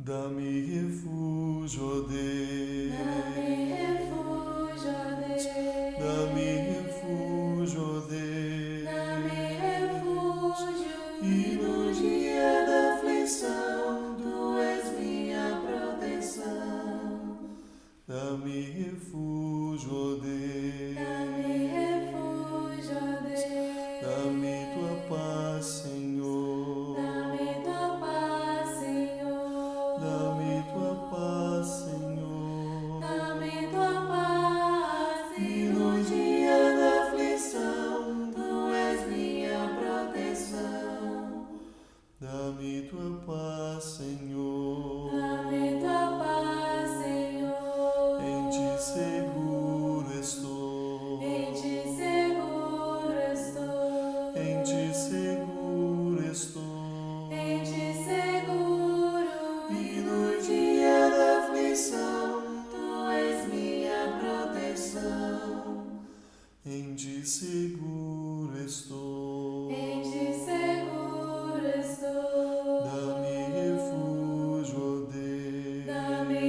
Dá-me refúgio, ó Deus. Dá-me refúgio, ó Deus. E no dia da aflição, Tu és minha proteção. Dá-me refúgio, ó Deus. Dá-me Tua paz, Senhor. Dá-me Tua paz, Senhor. E no dia da aflição, Tu és minha proteção. Dá-me Tua paz, Senhor. Em Ti seguro estou. Em Ti seguro estou. E no dia da aflição, Tu és minha proteção. Em Ti seguro estou. Dá-me refúgio, ó Deus. Dá-me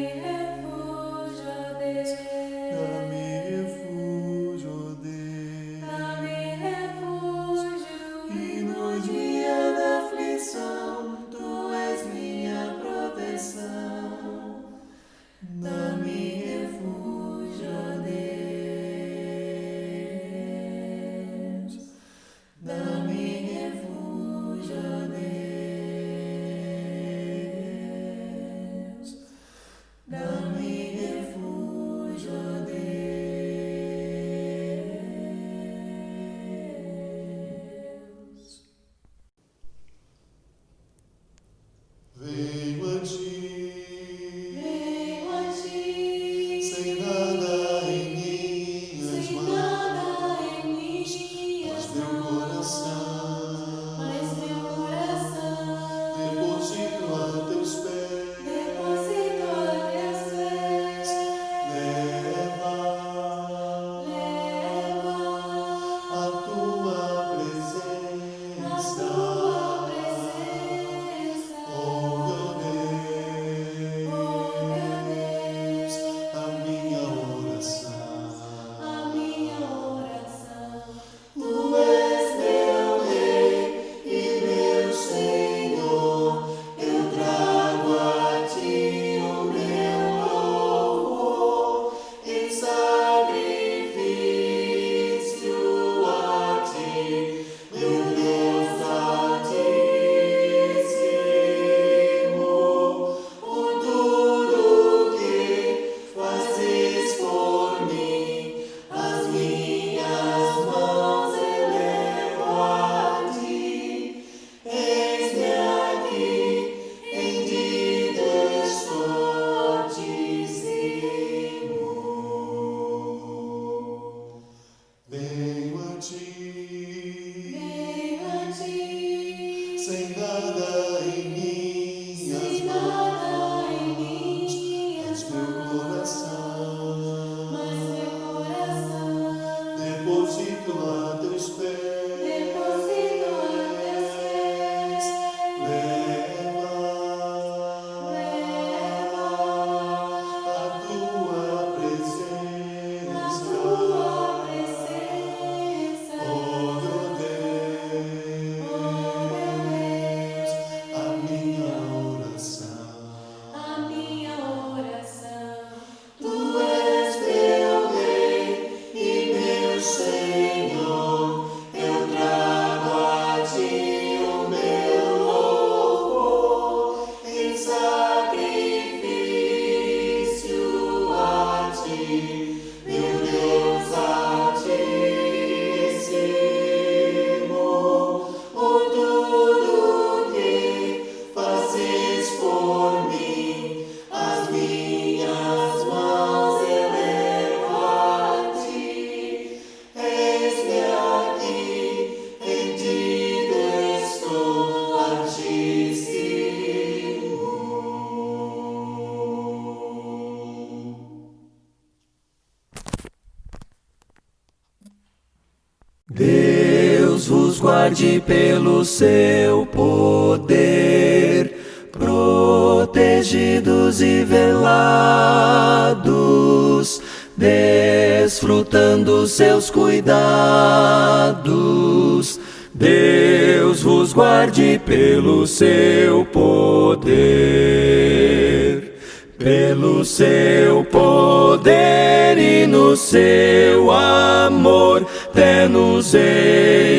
refúgio, ó Deus. E no dia da aflição, Tu és minha proteção. Dá-me refúgio, ó Deus. Dá-me refúgio, ó Deus. Dá-me refúgio, ó Deus. Venho a Ti, sem nada em minhas mãos, mas meu coração deposito a Teus pés. Leva a Tua presença, oh meu Deus, a minha oração. Tu és meu Rei e meu Senhor, eu trago a Ti o meu louvor, em sacrifício a Ti, meu Deus Altíssimo, por tudo que fazes por mim, as minhas mãos elevo a Ti. Eis-me aqui, rendido estou, Altíssimo. Venho a Ti, sem nada em minhas mãos, mas meu coração deposito a Teus pés. Leva a Tua presença, oh meu Deus, a minha oração. Tu és meu Rei e meu Senhor, eu trago a Ti o meu louvor, em sacrifício a Ti, meu Deus Altíssimo, por tudo que fazes por mim, as minhas mãos elevo a Ti. Eis-me aqui, rendido estou, Altíssimo. Deus vos guarde pelo seu poder, proteja protegidos e velados, desfrutando seus cuidados. Deus vos guarde pelo seu poder, pelo seu poder e no seu amor, até nos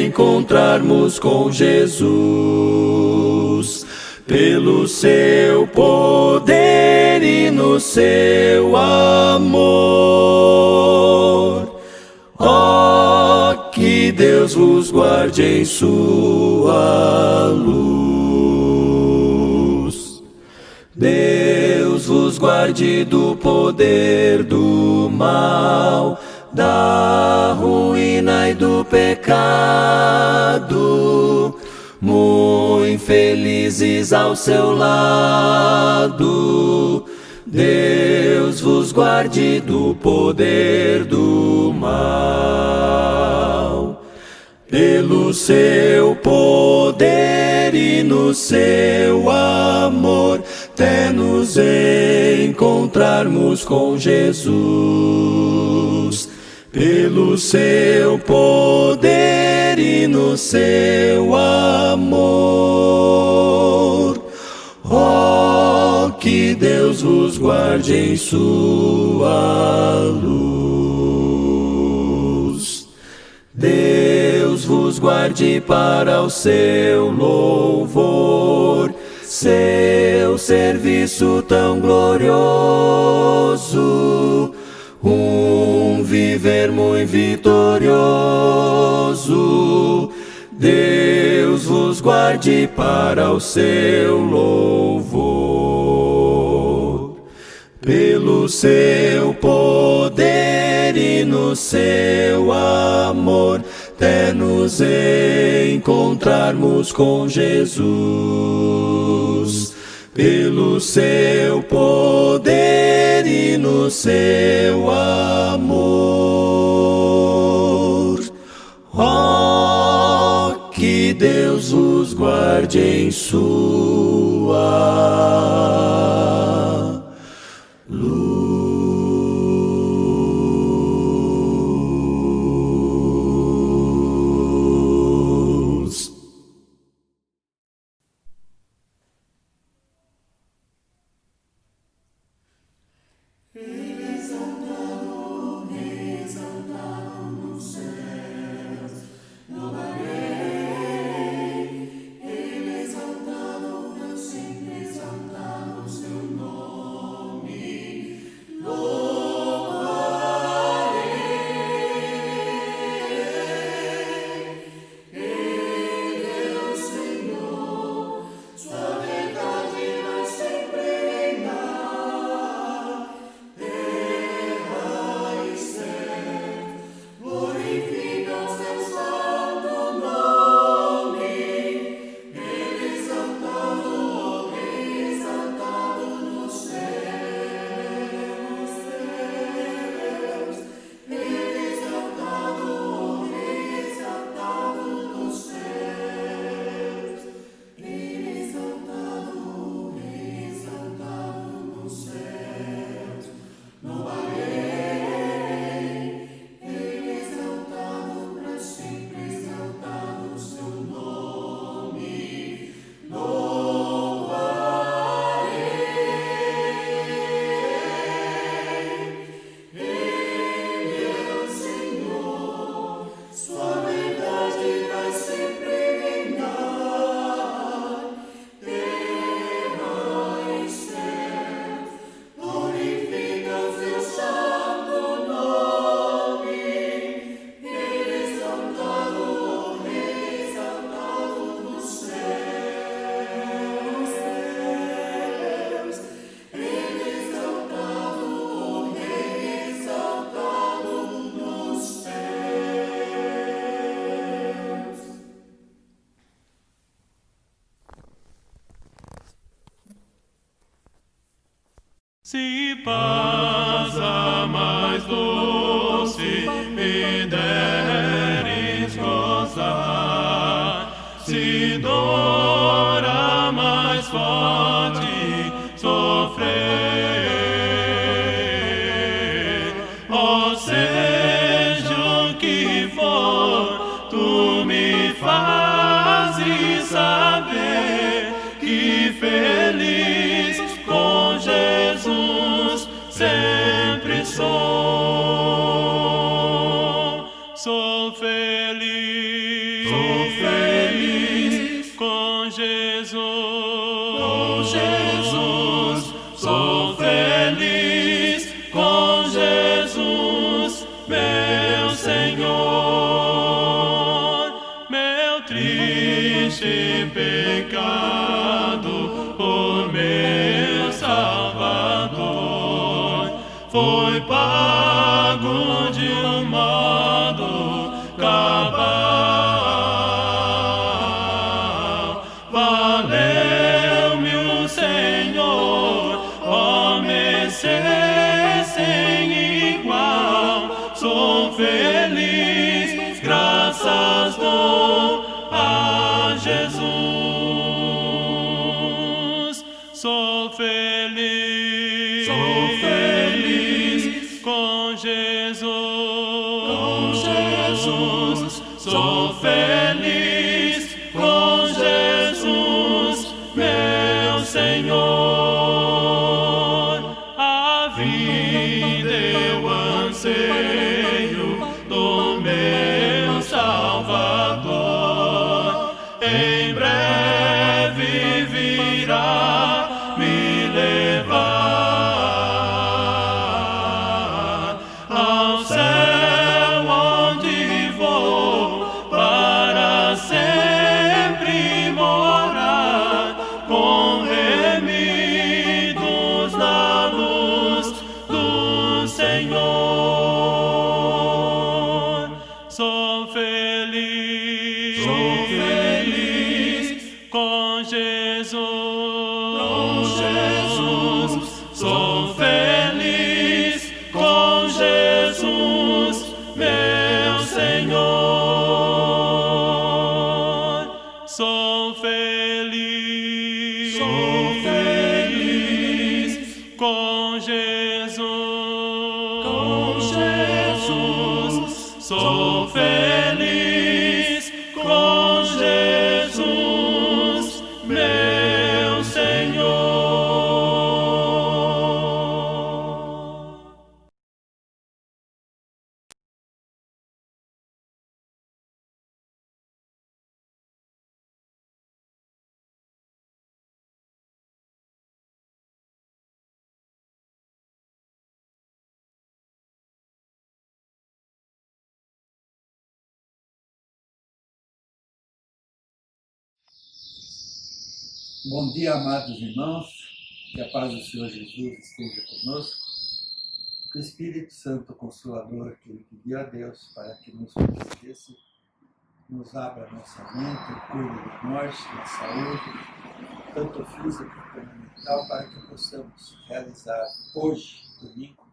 encontrarmos com Jesus. Pelo seu poder e no seu amor. Ó, que Deus vos guarde em sua luz. Deus vos guarde do poder do mal, da ruína e do pecado. Muito felizes ao seu lado. Deus vos guarde do poder do mal. Pelo seu poder e no seu amor, até nos encontrarmos com Jesus. Pelo seu poder e no seu amor. Ó, que Deus vos guarde em sua luz. Deus vos guarde para o seu louvor, seu serviço tão glorioso, viver muito vitorioso. Deus vos guarde para o seu louvor. Pelo seu poder e no seu amor, até nos encontrarmos com Jesus. Pelo seu poder e no seu amor. Oh, que Deus os guarde em sua luz. Se paz a mais doce me deres gozar, se dor a mais forte sofrer. Oh, seja o que for, tu me fazes saber que feliz com Jesus sempre sou. Sou feliz com Jesus, sou feliz com Jesus, meu Senhor. Meu triste pecado por meu Salvador foi pago de um modo cabal. Valeu-me o Senhor, ó Messias sem igual. Sou feliz, graças dou a Jesus. Sou feliz com Jesus, sou feliz com Jesus, meu Senhor. A vida eu anseio do meu Salvador, em breve virá me levar ao céu onde vou para sempre morar, com remidos na luz do Senhor. Sou feliz com Jesus, sou feliz com Jesus, meu Senhor. Sou feliz com Jesus, sou feliz com Jesus, meu Senhor. Bom dia, amados irmãos, que a paz do Senhor Jesus esteja conosco, que o Espírito Santo Consolador, que ele pediu a Deus para que nos protegesse, nos abra a nossa mente, cuide de nós, da saúde, tanto física como mental, para que possamos realizar hoje, domingo,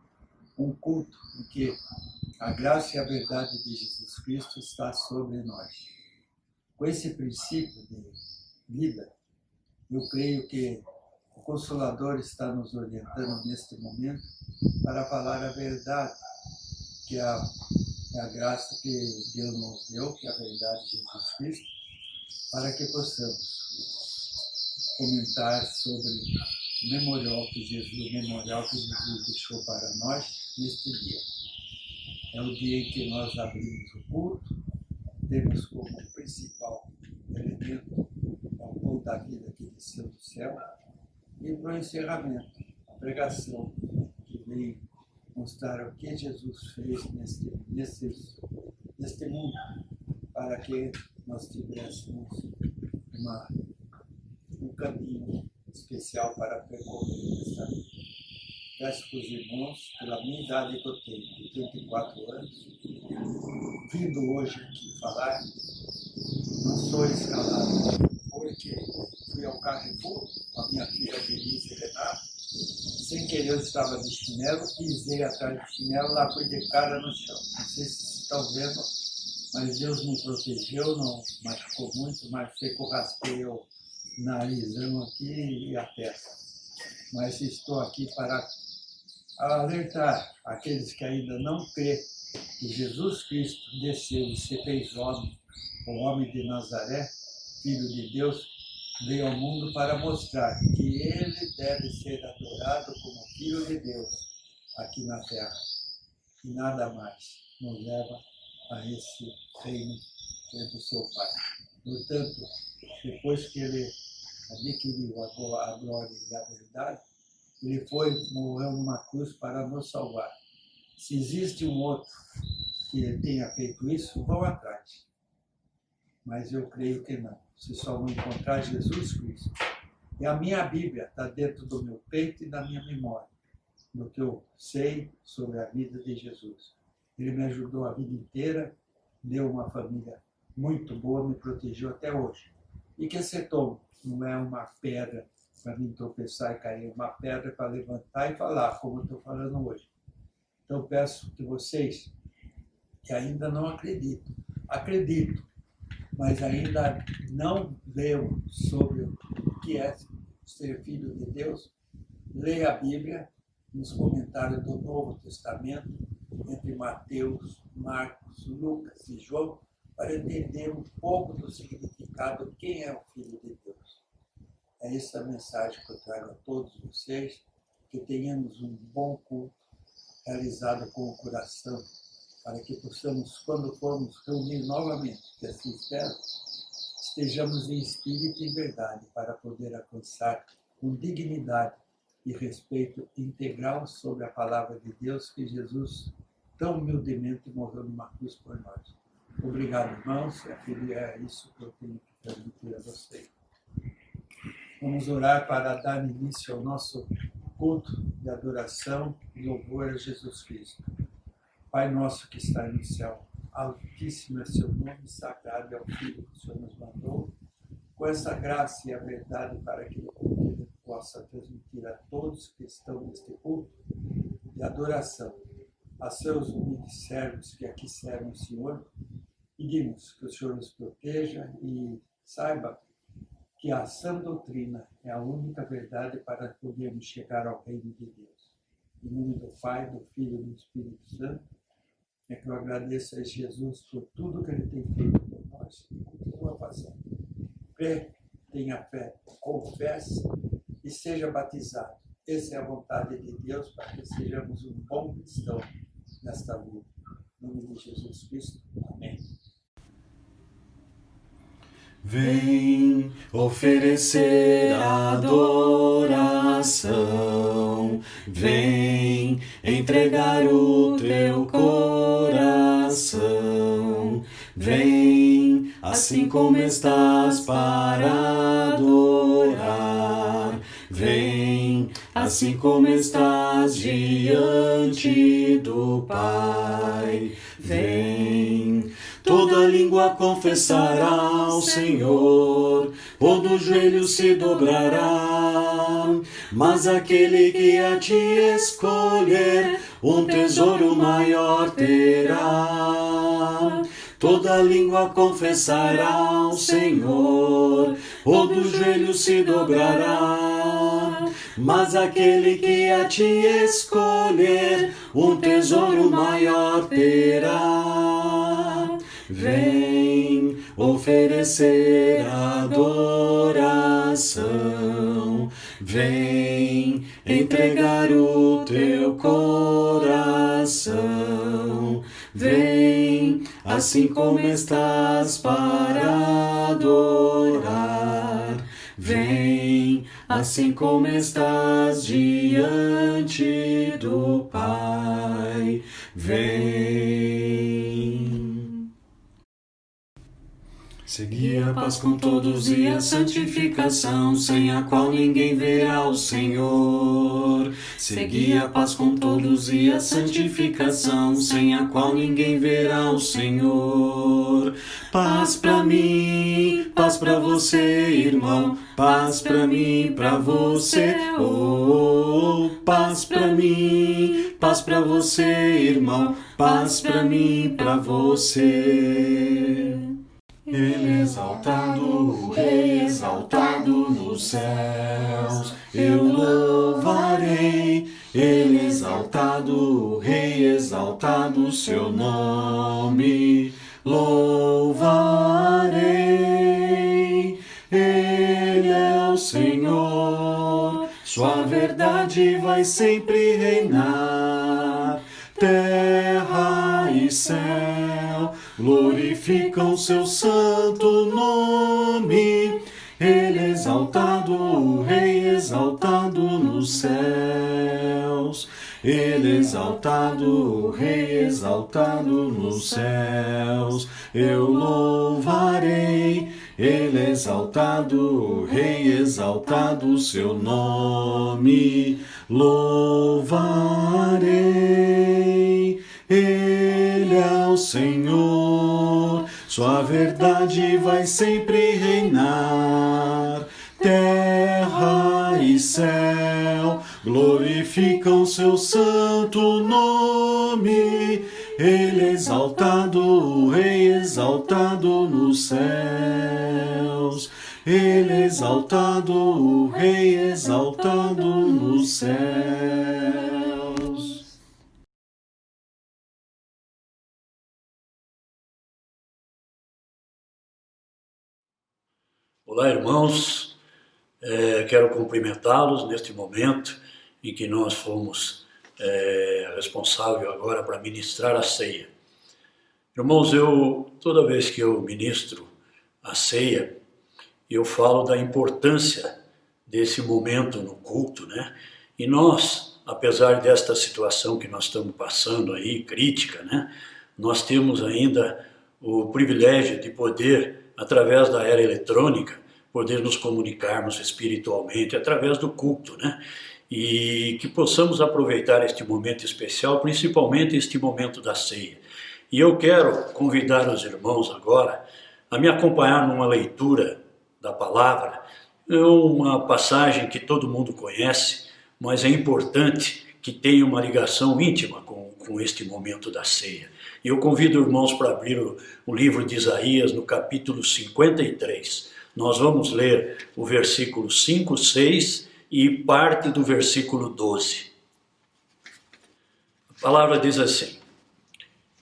um culto em que a graça e a verdade de Jesus Cristo está sobre nós. Com esse princípio de vida, eu creio que o Consolador está nos orientando neste momento para falar a verdade, que é a graça que Deus nos deu, que é a verdade de Jesus Cristo, para que possamos comentar sobre o memorial que Jesus deixou para nós neste dia. É o dia em que nós abrimos o culto, temos como principal elemento o pão da vida que desceu do céu, e para o encerramento, a pregação que vem mostrar o que Jesus fez neste mundo, para que nós tivéssemos um caminho especial para percorrer nessa vida. Peço para os irmãos, pela minha idade que eu tenho, 34 anos, vindo hoje aqui falar, não sou escalado, porque fui ao Carrefour com a minha filha Denise e Renato, sem querer eu estava de chinelo, pisei atrás do chinelo, lá fui de cara no chão. Não sei se vocês estão vendo, mas Deus me protegeu, não machucou muito, mas sei que eu raspei o narizão aqui e a testa. mas estou aqui para alertar aqueles que ainda não crêem que Jesus Cristo desceu e se fez homem, o homem de Nazaré, Filho de Deus, veio ao mundo para mostrar que ele deve ser adorado como Filho de Deus aqui na terra. E nada mais nos leva a esse reino que é do seu Pai. Portanto, depois que ele adquiriu a glória e a verdade, ele morreu numa cruz para nos salvar. Se existe um outro que tenha feito isso, vão atrás. Mas eu creio que não. Se só vão encontrar Jesus Cristo. E a minha Bíblia está dentro do meu peito e da minha memória, do que eu sei sobre a vida de Jesus. Ele me ajudou a vida inteira, deu uma família muito boa, me protegeu até hoje. E que esse tom não é uma pedra para mim tropeçar e cair, uma pedra para levantar e falar, como eu estou falando hoje. Então peço que vocês, que ainda não acreditam, mas ainda não leiam sobre o que é ser filho de Deus, leia a Bíblia nos comentários do Novo Testamento, entre Mateus, Marcos, Lucas e João, para entender um pouco do significado, quem é o Filho de Deus. É essa a mensagem que eu trago a todos vocês, que tenhamos um bom culto realizado com o coração, para que possamos, quando formos reunir novamente, que assim espero, estejamos em espírito e em verdade, para poder alcançar com dignidade e respeito integral sobre a palavra de Deus que Jesus tão humildemente morreu numa cruz por nós. Obrigado, irmãos, é isso que eu tenho que transmitir a vocês. Vamos orar para dar início ao nosso culto de adoração e louvor a Jesus Cristo. Pai nosso que está no céu, altíssimo é seu nome, sagrado é o Filho que o Senhor nos mandou, com essa graça e a verdade para que Ele possa transmitir a todos que estão neste culto de adoração, a seus humildes servos que aqui servem o Senhor, pedimos que o Senhor nos proteja e saiba que a sã doutrina é a única verdade para podermos chegar ao reino de Deus. Em nome do Pai, do Filho e do Espírito Santo, é que eu agradeço a Jesus por tudo que Ele tem feito por nós e continua fazendo. Crê, tenha fé, confesse e seja batizado. Essa é a vontade de Deus para que sejamos um bom cristão nesta vida. Em nome de Jesus Cristo. Amém. Vem oferecer adoração, vem entregar o teu coração, vem assim como estás para adorar, vem assim como estás diante do Pai, vem. Toda língua confessará ao Senhor, todo joelho se dobrará, mas aquele que a ti escolher, um tesouro maior terá. Toda língua confessará ao Senhor, todo joelho se dobrará, mas aquele que a ti escolher, um tesouro maior terá. Vem oferecer adoração, vem entregar o teu coração, vem assim como estás para adorar, vem assim como estás diante do Pai, vem. Segui a paz com todos e a santificação, sem a qual ninguém verá o Senhor. Segui a paz com todos e a santificação, sem a qual ninguém verá o Senhor. Paz pra mim, paz pra você, irmão, paz pra mim, pra você, oh, paz pra mim, paz pra você, irmão, paz pra mim, pra você. Ele exaltado, o Rei exaltado nos céus, eu louvo. exaltado, o Rei exaltado, seu nome louvarei. Ele é o Senhor, sua verdade vai sempre reinar. Terra e céu glorificam seu santo nome. Ele é exaltado, o Rei exaltado nos céus. Ele é exaltado, o Rei exaltado nos céus. Eu louvarei. Ele é exaltado, o Rei exaltado, seu nome louvarei. Ele é o Senhor, sua verdade vai sempre reinar. Terra e céu glorificam seu santo nome. Ele é exaltado, o Rei exaltado nos céus. Ele é exaltado, o Rei exaltado nos céus. Olá, irmãos. Quero cumprimentá-los neste momento em que nós fomos responsáveis agora para ministrar a ceia. Irmãos, toda vez que eu ministro a ceia, eu falo da importância desse momento no culto, né? E nós, apesar desta situação que nós estamos passando aí, crítica, né? Nós temos ainda o privilégio de poder, através da era eletrônica, poder nos comunicarmos espiritualmente através do culto, né? E que possamos aproveitar este momento especial, principalmente este momento da ceia. E eu quero convidar os irmãos agora a me acompanhar numa leitura da palavra. É uma passagem que todo mundo conhece, mas é importante que tenha uma ligação íntima com este momento da ceia. E eu convido os irmãos para abrir o livro de Isaías no capítulo 53. Nós vamos ler o versículo 5, 6 e parte do versículo 12. A palavra diz assim: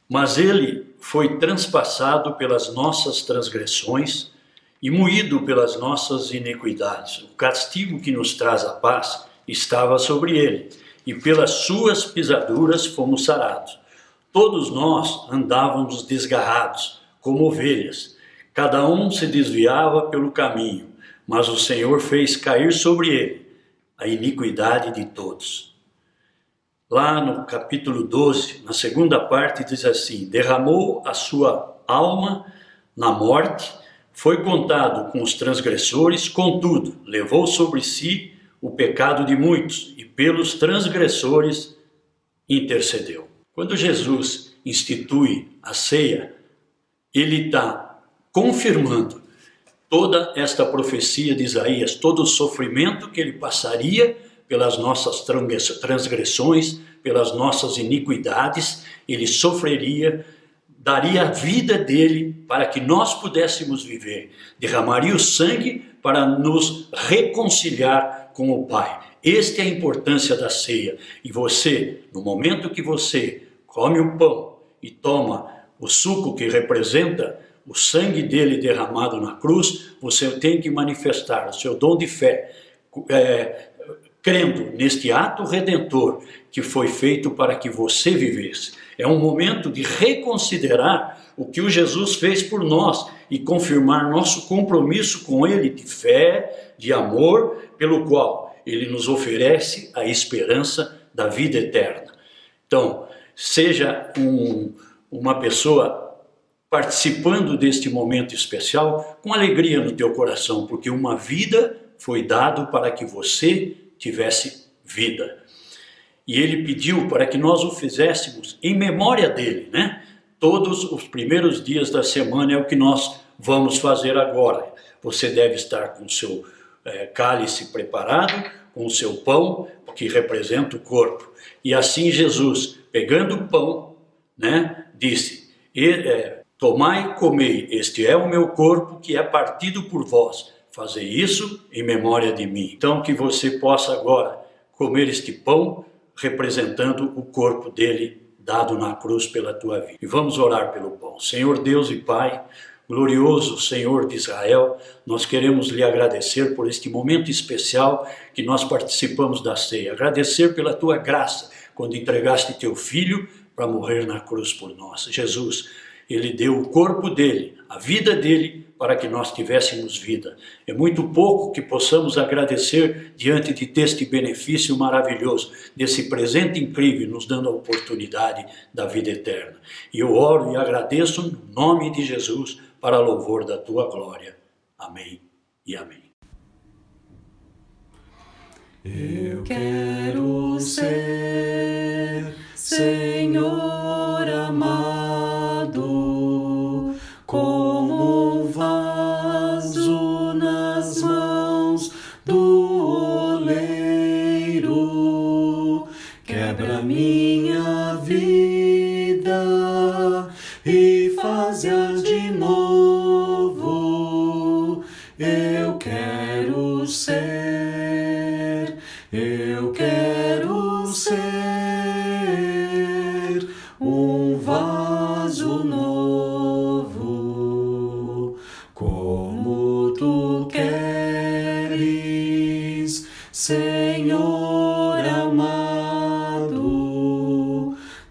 mas ele foi transpassado pelas nossas transgressões e moído pelas nossas iniquidades. O castigo que nos traz a paz estava sobre ele, e pelas suas pisaduras fomos sarados. Todos nós andávamos desgarrados, como ovelhas. Cada um se desviava pelo caminho, mas o Senhor fez cair sobre ele a iniquidade de todos. Lá no capítulo 12, na segunda parte, diz assim: derramou a sua alma na morte, foi contado com os transgressores, contudo, levou sobre si o pecado de muitos e pelos transgressores intercedeu. Quando Jesus institui a ceia, ele está confirmando toda esta profecia de Isaías, todo o sofrimento que ele passaria pelas nossas transgressões, pelas nossas iniquidades, ele sofreria, daria a vida dele para que nós pudéssemos viver, derramaria o sangue para nos reconciliar com o Pai. Esta é a importância da ceia. E você, no momento que você come o pão e toma o suco que representa o sangue dele derramado na cruz, você tem que manifestar o seu dom de fé, crendo neste ato redentor que foi feito para que você vivesse. É um momento de reconsiderar o que o Jesus fez por nós e confirmar nosso compromisso com ele de fé, de amor, pelo qual ele nos oferece a esperança da vida eterna. Então, seja uma pessoa participando deste momento especial com alegria no teu coração, porque uma vida foi dado para que você tivesse vida. E ele pediu para que nós o fizéssemos em memória dele, né? Todos os primeiros dias da semana é o que nós vamos fazer agora. Você deve estar com o seu cálice preparado, com o seu pão, que representa o corpo. E assim Jesus, pegando o pão, né, disse: tomai e comei, este é o meu corpo que é partido por vós. Fazei isso em memória de mim. Então que você possa agora comer este pão, representando o corpo dele dado na cruz pela tua vida. E vamos orar pelo pão. Senhor Deus e Pai, glorioso Senhor de Israel, nós queremos lhe agradecer por este momento especial que nós participamos da ceia. Agradecer pela tua graça, quando entregaste teu filho para morrer na cruz por nós. Jesus, ele deu o corpo dele, a vida dele, para que nós tivéssemos vida. É muito pouco que possamos agradecer diante de deste benefício maravilhoso, desse presente incrível, nos dando a oportunidade da vida eterna. E eu oro e agradeço no nome de Jesus, para louvor da tua glória. Amém e amém. Eu quero ser, Senhor amado, como um vaso nas mãos do oleiro. Quebra minha vida e faz-a de novo. Eu quero ser um vaso novo, como tu queres, Senhor amado.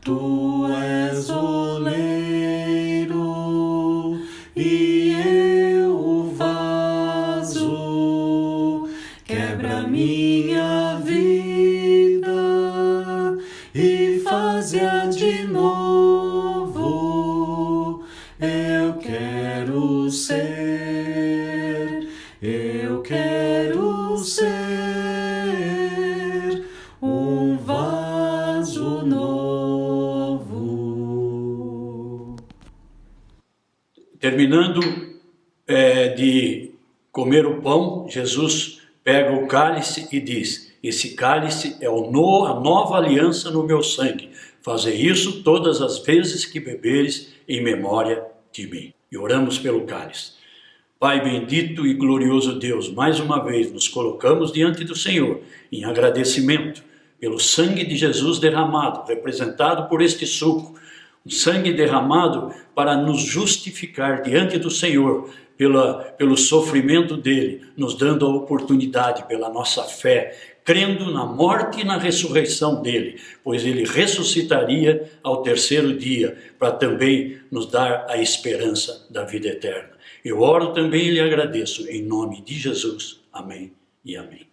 Tu és oleiro e eu o vaso. Quebra minha vida e faz-a de novo. Eu quero ser um vaso novo. Terminando de comer o pão, Jesus pega o cálice e diz: esse cálice é a nova aliança no meu sangue. Fazei isso todas as vezes que beberes em memória de mim. E oramos pelo cálice. Pai bendito e glorioso Deus, mais uma vez nos colocamos diante do Senhor em agradecimento pelo sangue de Jesus derramado, representado por este suco. Um sangue derramado para nos justificar diante do Senhor pelo sofrimento dele, nos dando a oportunidade pela nossa fé, crendo na morte e na ressurreição dele, pois ele ressuscitaria ao terceiro dia, para também nos dar a esperança da vida eterna. Eu oro também e lhe agradeço, em nome de Jesus. Amém e amém.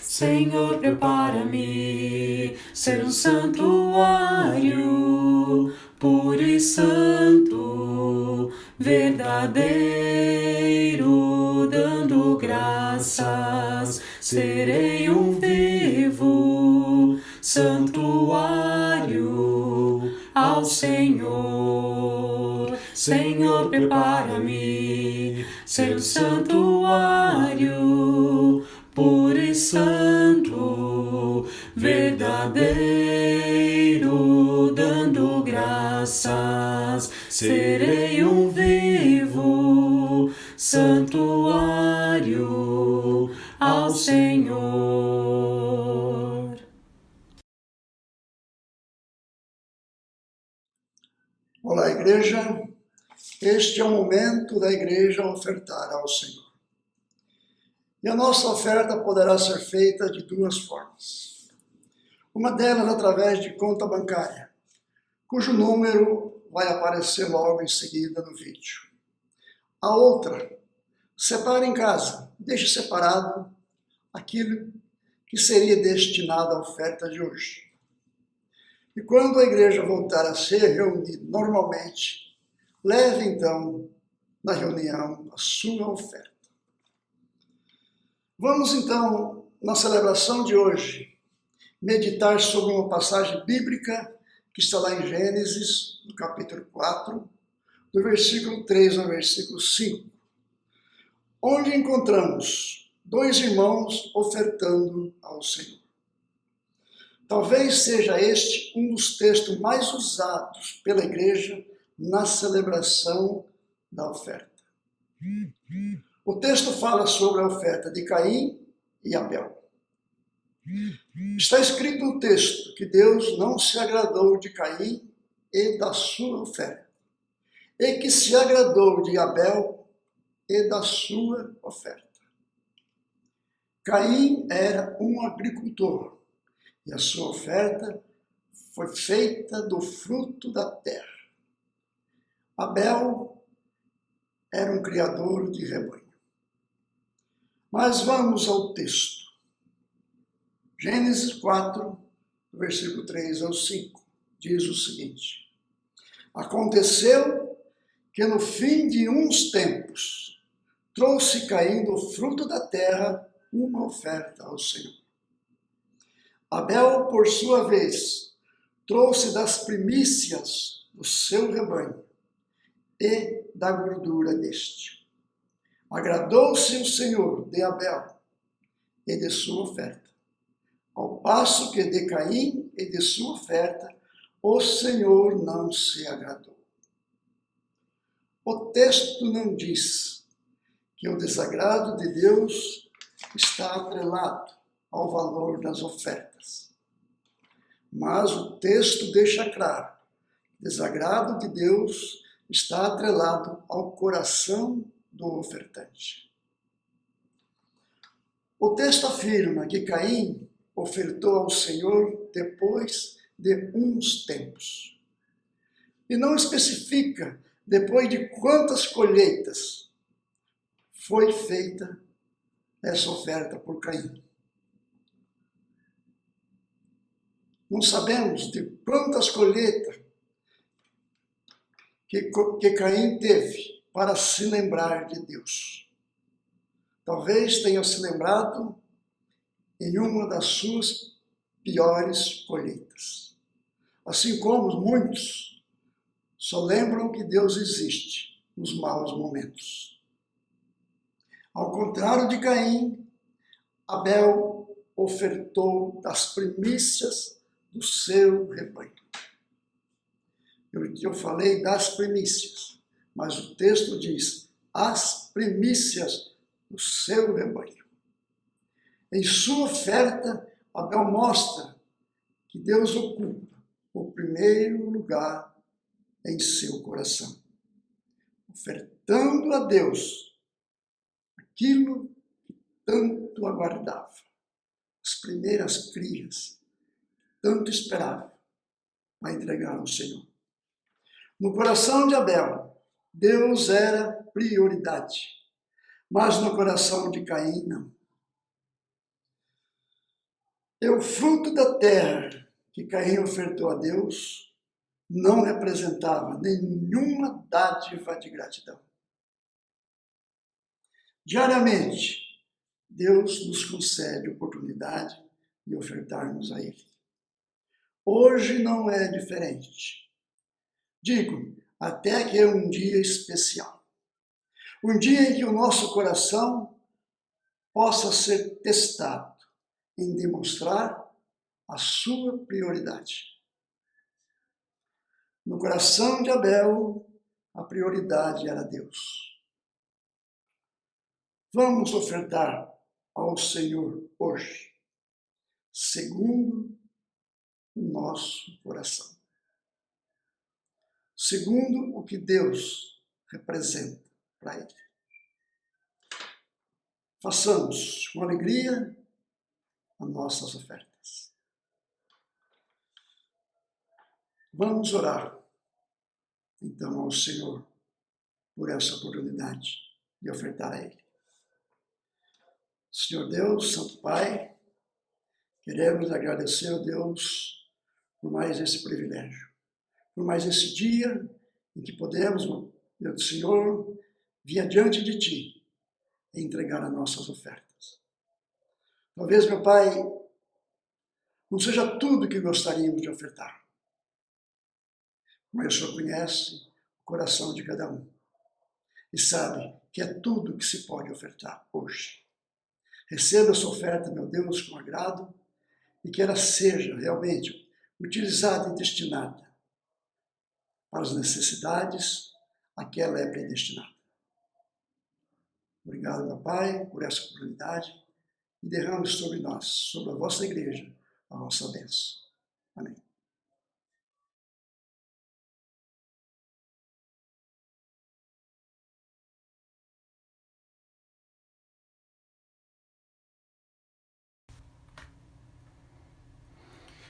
Senhor, prepara-me ser um santuário, puro e santo, verdadeiro, dando graças. Serei um vivo santuário ao Senhor. Senhor, prepara-me ser um santuário, puro e santo, verdadeiro, dando graças. Serei um vivo santuário ao Senhor. Olá, igreja. Este é o momento da igreja ofertar ao Senhor. E a nossa oferta poderá ser feita de duas formas. Uma delas através de conta bancária, cujo número vai aparecer logo em seguida no vídeo. A outra, separe em casa, deixe separado aquilo que seria destinado à oferta de hoje. E quando a igreja voltar a ser reunida normalmente, leve então na reunião a sua oferta. Vamos então, na celebração de hoje, meditar sobre uma passagem bíblica que está lá em Gênesis, no capítulo 4, do versículo 3 ao versículo 5, onde encontramos dois irmãos ofertando ao Senhor. Talvez seja este um dos textos mais usados pela igreja na celebração da oferta. O texto fala sobre a oferta de Caim e Abel. Está escrito no texto que Deus não se agradou de Caim e da sua oferta, e que se agradou de Abel e da sua oferta. Caim era um agricultor, e a sua oferta foi feita do fruto da terra. Abel era um criador de rebanho. Mas vamos ao texto. Gênesis 4, versículo 3 ao 5, diz o seguinte: Aconteceu que no fim de uns tempos trouxe Caim do fruto da terra uma oferta ao Senhor. Abel, por sua vez, trouxe das primícias do seu rebanho e da gordura deste. Agradou-se o Senhor de Abel e de sua oferta, ao passo que de Caim e de sua oferta o Senhor não se agradou. O texto não diz que o desagrado de Deus está atrelado ao valor das ofertas, mas o texto deixa claro que o desagrado de Deus está atrelado ao coração do ofertante. O texto afirma que Caim ofertou ao Senhor depois de uns tempos. E não especifica depois de quantas colheitas foi feita essa oferta por Caim. Não sabemos de quantas colheitas que Caim teve para se lembrar de Deus. Talvez tenha se lembrado em uma das suas piores colheitas. Assim como muitos só lembram que Deus existe nos maus momentos. Ao contrário de Caim, Abel ofertou das primícias do seu rebanho. Eu falei das primícias, mas o texto diz as primícias do seu rebanho. Em sua oferta, Abel mostra que Deus ocupa o primeiro lugar em seu coração, ofertando a Deus aquilo que tanto aguardava, as primeiras crias, tanto esperava para entregar ao Senhor. No coração de Abel, Deus era prioridade, mas no coração de Caim, não. E o fruto da terra que Caim ofertou a Deus não representava nenhuma dádiva de gratidão. Diariamente, Deus nos concede a oportunidade de ofertarmos a Ele. Hoje não é diferente. Digo, até que é um dia especial. Um dia em que o nosso coração possa ser testado em demonstrar a sua prioridade. No coração de Abel, a prioridade era Deus. Vamos ofertar ao Senhor hoje, segundo o nosso coração. Segundo o que Deus representa para Ele. Façamos com alegria as nossas ofertas. Vamos orar, então, ao Senhor por essa oportunidade de ofertar a Ele. Senhor Deus, Santo Pai, queremos agradecer a Deus por mais esse privilégio, por mais esse dia em que podemos, meu Senhor, vir diante de Ti e entregar as nossas ofertas. Talvez, meu Pai, não seja tudo que gostaríamos de ofertar, mas o Senhor conhece o coração de cada um e sabe que é tudo que se pode ofertar hoje. Receba essa oferta, meu Deus, com agrado e que ela seja realmente utilizada e destinada para as necessidades a que ela é predestinada. Obrigado, meu Pai, por essa oportunidade e derrame sobre nós, sobre a vossa igreja, a vossa bênção. Amém.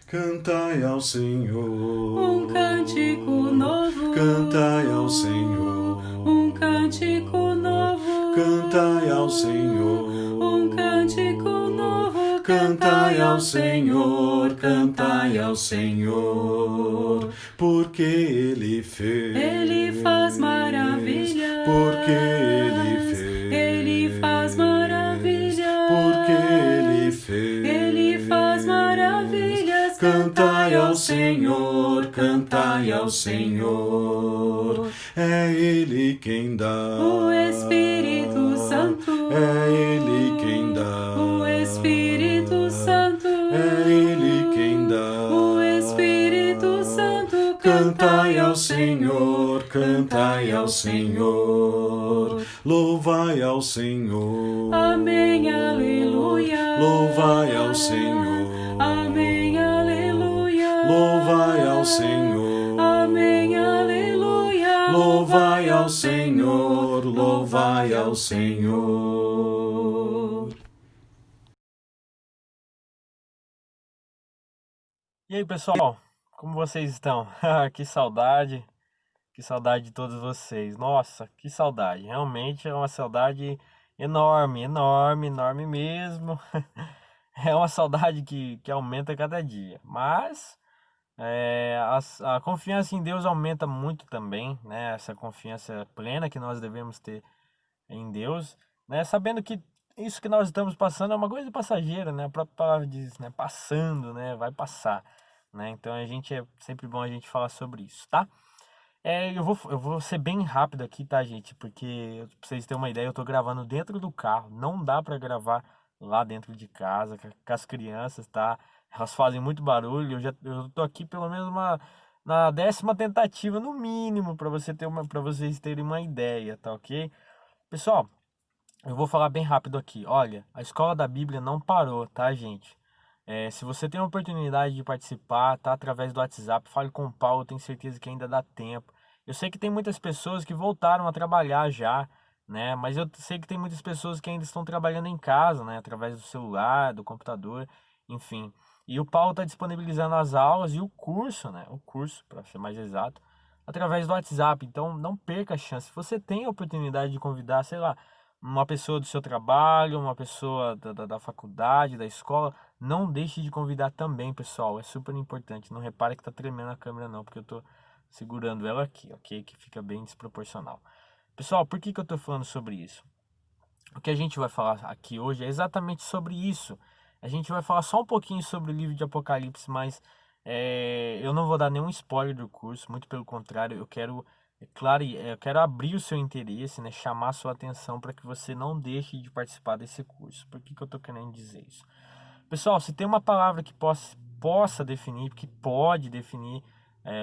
Cantai ao Senhor um cântico novo, cantai ao Senhor um cântico novo, cantai ao Senhor um cântico novo, cantai ao Senhor, cantai ao Senhor, porque Ele fez, Ele faz maravilhas, porque Ele fez, Ele faz maravilhas, porque Ele fez, Ele faz maravilhas. Cantai ao Senhor, cantai ao Senhor, é Ele quem dá, O Espírito Santo, é Ele quem dá, o Espírito Santo, é Ele quem dá, o Espírito Santo. Cantai ao Senhor, cantai ao Senhor, louvai ao Senhor, Amém, aleluia. louvai ao Senhor, Amém, aleluia. louvai ao Senhor, Amém, aleluia. louvai ao Senhor, louvai ao Senhor. E aí, pessoal, como vocês estão? Que saudade de todos vocês. Nossa, que saudade. Realmente é uma saudade enorme, enorme, enorme mesmo. É uma saudade que aumenta cada dia. Mas a confiança em Deus aumenta muito também, né? Essa confiança plena que nós devemos ter em Deus, né? Sabendo que isso que nós estamos passando é uma coisa passageira, né? A própria palavra diz, né? Passando, né? Vai passar, né? Então é sempre bom a gente falar sobre isso, tá? Eu vou ser bem rápido aqui, tá, gente? Porque pra vocês terem uma ideia, eu tô gravando dentro do carro. Não dá pra gravar lá dentro de casa com as crianças, tá? Elas fazem muito barulho. Eu tô aqui pelo menos na 10ª tentativa, no mínimo, para vocês terem uma ideia, tá ok? Pessoal, eu vou falar bem rápido aqui. Olha, a Escola da Bíblia não parou, tá, gente? Se você tem a oportunidade de participar, tá? Através do WhatsApp, fale com o Paulo, eu tenho certeza que ainda dá tempo. Eu sei que tem muitas pessoas que voltaram a trabalhar já, né? Mas eu sei que tem muitas pessoas que ainda estão trabalhando em casa, né? Através do celular, do computador, enfim. E o Paulo está disponibilizando as aulas e o curso, né? O curso, para ser mais exato, através do WhatsApp. Então, não perca a chance. Se você tem a oportunidade de convidar, sei lá, uma pessoa do seu trabalho, uma pessoa da faculdade, da escola, não deixe de convidar também, pessoal. É super importante. Não repare que tá tremendo a câmera não, porque eu tô segurando ela aqui, ok? Que fica bem desproporcional. Pessoal, por que eu tô falando sobre isso? O que a gente vai falar aqui hoje é exatamente sobre isso. A gente vai falar só um pouquinho sobre o livro de Apocalipse, mas eu não vou dar nenhum spoiler do curso, muito pelo contrário, eu quero abrir o seu interesse, né, chamar a sua atenção para que você não deixe de participar desse curso. Por que eu estou querendo dizer isso? Pessoal, se tem uma palavra que possa definir, que pode definir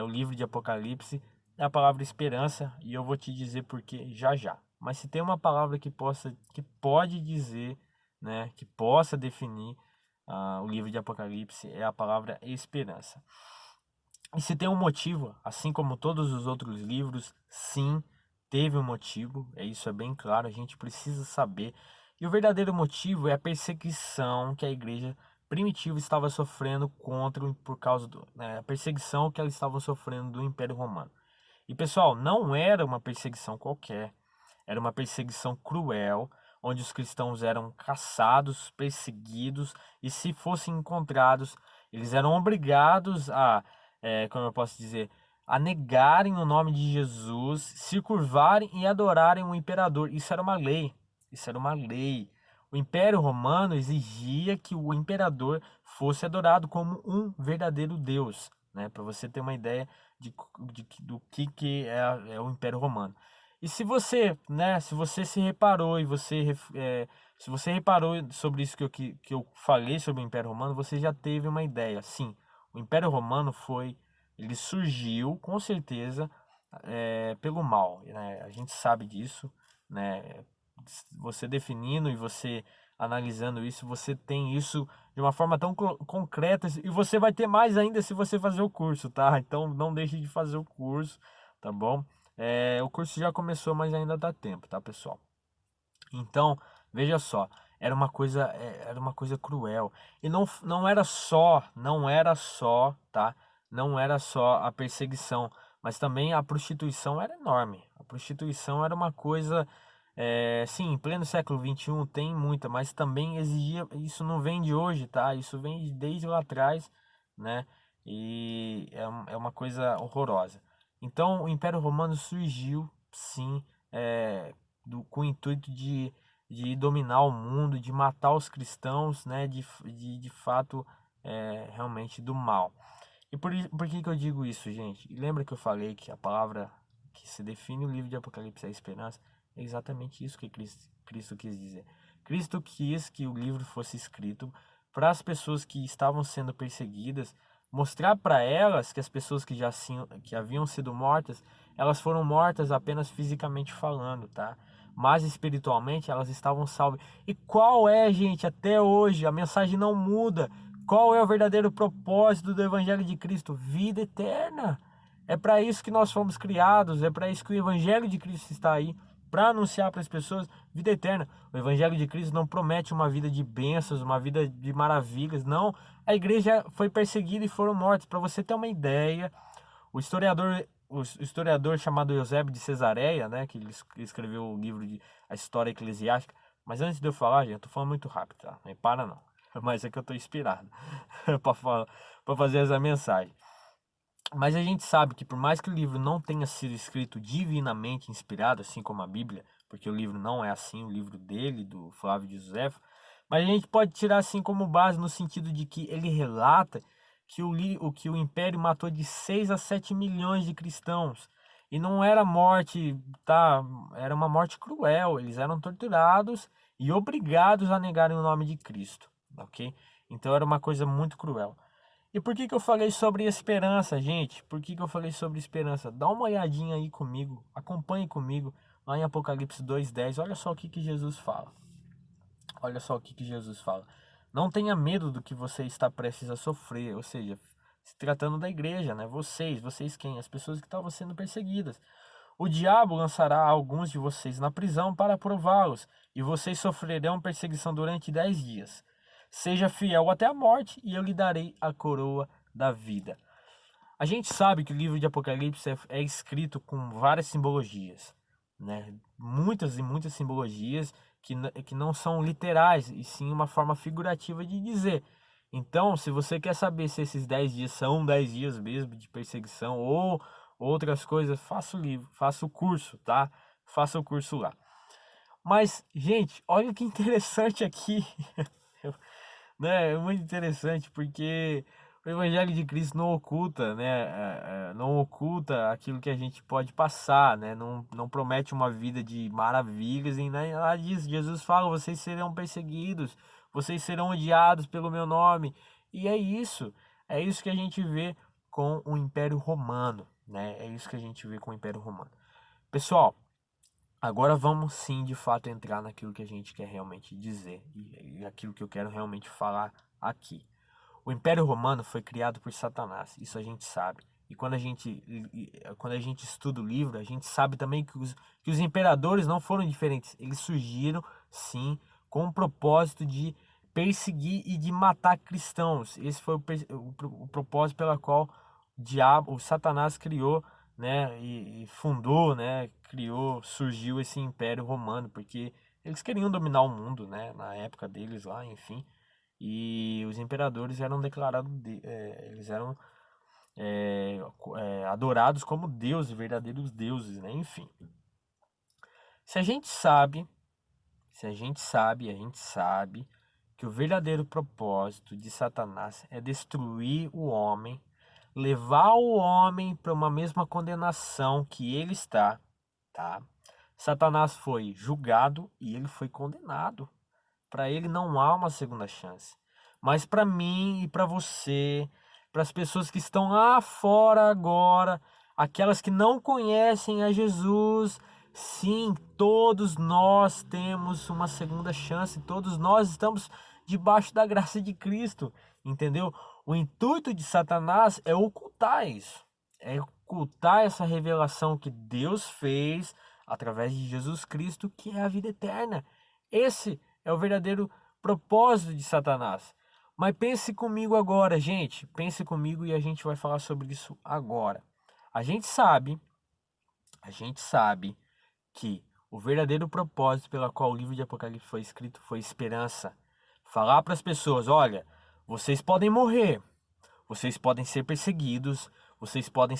o livro de Apocalipse, é a palavra esperança, e eu vou te dizer por quê já já. Mas se tem uma palavra que pode dizer, né, que possa definir o livro de Apocalipse, é a palavra esperança. E se tem um motivo, assim como todos os outros livros, sim, teve um motivo, isso é bem claro, a gente precisa saber. E o verdadeiro motivo é a perseguição que a igreja primitiva estava sofrendo por causa a perseguição que eles estavam sofrendo do Império Romano. E pessoal, não era uma perseguição qualquer, era uma perseguição cruel, onde os cristãos eram caçados, perseguidos, e se fossem encontrados, eles eram obrigados como eu posso dizer, a negarem o nome de Jesus, se curvarem e adorarem o imperador. Isso era uma lei. O Império Romano exigia que o imperador fosse adorado como um verdadeiro Deus, né? Para você ter uma ideia do que é o Império Romano. E se você se reparou se você reparou sobre isso que eu falei sobre o Império Romano, você já teve uma ideia. Sim, o Império Romano ele surgiu com certeza pelo mal, né? A gente sabe disso, né? Você definindo e você analisando isso, você tem isso de uma forma tão concreta, e você vai ter mais ainda se você fazer o curso, tá? Então não deixe de fazer o curso, tá bom? O curso já começou, mas ainda dá tempo, tá, pessoal? Então, veja só, era uma coisa cruel. E não era só, tá? Não era só a perseguição, mas também a prostituição era enorme. A prostituição era uma coisa, sim, em pleno século XXI tem muita, mas também exigia, isso não vem de hoje, tá? Isso vem desde lá atrás, né? E é uma coisa horrorosa. Então, o Império Romano surgiu, sim, com o intuito de dominar o mundo, de matar os cristãos, né, de fato, realmente do mal. E por que eu digo isso, gente? Lembra que eu falei que a palavra que se define o livro de Apocalipse é a esperança? É exatamente isso que Cristo quis dizer. Cristo quis que o livro fosse escrito para as pessoas que estavam sendo perseguidas, mostrar para elas que as pessoas que haviam sido mortas, elas foram mortas apenas fisicamente falando, tá? Mas espiritualmente elas estavam salvas. E qual é, gente, até hoje, a mensagem não muda. Qual é o verdadeiro propósito do Evangelho de Cristo? Vida eterna. É para isso que nós fomos criados, é para isso que o Evangelho de Cristo está aí, para anunciar para as pessoas vida eterna. O Evangelho de Cristo não promete uma vida de bênçãos, uma vida de maravilhas, não. A igreja foi perseguida e foram mortos. Para você ter uma ideia, o historiador chamado Eusébio de Cesareia, né, que ele escreveu o livro de A História Eclesiástica. Mas antes de eu falar, gente, eu tô falando muito rápido, tá? Nem para não. Mas é que eu tô inspirado para fazer essa mensagem. Mas a gente sabe que por mais que o livro não tenha sido escrito divinamente inspirado, assim como a Bíblia, porque o livro não é assim, o livro dele, do Flávio de Joséfo, mas a gente pode tirar assim como base no sentido de que ele relata que o Império matou de 6 a 7 milhões de cristãos. E não era morte, tá? Era uma morte cruel. Eles eram torturados e obrigados a negarem o nome de Cristo, ok? Então era uma coisa muito cruel. E por que eu falei sobre esperança, gente? Por que eu falei sobre esperança? Dá uma olhadinha aí comigo, acompanhe comigo lá em Apocalipse 2:10. Olha só o que Jesus fala. Olha só o que Jesus fala. Não tenha medo do que você está prestes a sofrer, ou seja, se tratando da igreja, né? Vocês quem? As pessoas que estavam sendo perseguidas. O diabo lançará alguns de vocês na prisão para prová-los, e vocês sofrerão perseguição durante 10 dias. Seja fiel até a morte, e eu lhe darei a coroa da vida. A gente sabe que o livro de Apocalipse é escrito com várias simbologias, né? Muitas e muitas simbologias que não são literais, e sim uma forma figurativa de dizer. Então, se você quer saber se esses 10 dias são 10 dias mesmo de perseguição ou outras coisas, faça o livro, faça o curso, tá? Faça o curso lá. Mas, gente, olha que interessante aqui. Né? É muito interessante porque o Evangelho de Cristo não oculta, né? Não oculta aquilo que a gente pode passar, né? Não promete uma vida de maravilhas e nada disso. Jesus fala: vocês serão perseguidos, vocês serão odiados pelo meu nome. E é isso que a gente vê com o Império Romano, né? É isso que a gente vê com o Império Romano. Pessoal, agora vamos sim, de fato, entrar naquilo que a gente quer realmente dizer e aquilo que eu quero realmente falar aqui. O Império Romano foi criado por Satanás, isso a gente sabe. E quando a gente estuda o livro, a gente sabe também que os imperadores não foram diferentes. Eles surgiram, sim, com o propósito de perseguir e de matar cristãos. Esse foi o propósito pelo qual o Satanás criou, né, e fundou, né, surgiu esse Império Romano, porque eles queriam dominar o mundo, né, na época deles lá, enfim, e os imperadores eram declarados, eles eram adorados como deuses, verdadeiros deuses, né, enfim. A gente sabe que o verdadeiro propósito de Satanás é destruir o homem, levar o homem para uma mesma condenação que ele está, tá? Satanás foi julgado e ele foi condenado. Para ele não há uma segunda chance. Mas para mim e para você, para as pessoas que estão lá fora agora, aquelas que não conhecem a Jesus, Sim, todos nós temos uma segunda chance, todos nós estamos debaixo da graça de Cristo, entendeu? O intuito de Satanás é ocultar isso, é ocultar essa revelação que Deus fez através de Jesus Cristo, que é a vida eterna. Esse é o verdadeiro propósito de Satanás. Mas pense comigo agora, gente. Pense comigo e a gente vai falar sobre isso agora. A gente sabe que o verdadeiro propósito pela qual o livro de Apocalipse foi escrito foi esperança. Falar para as pessoas, olha, vocês podem morrer, vocês podem ser perseguidos, vocês podem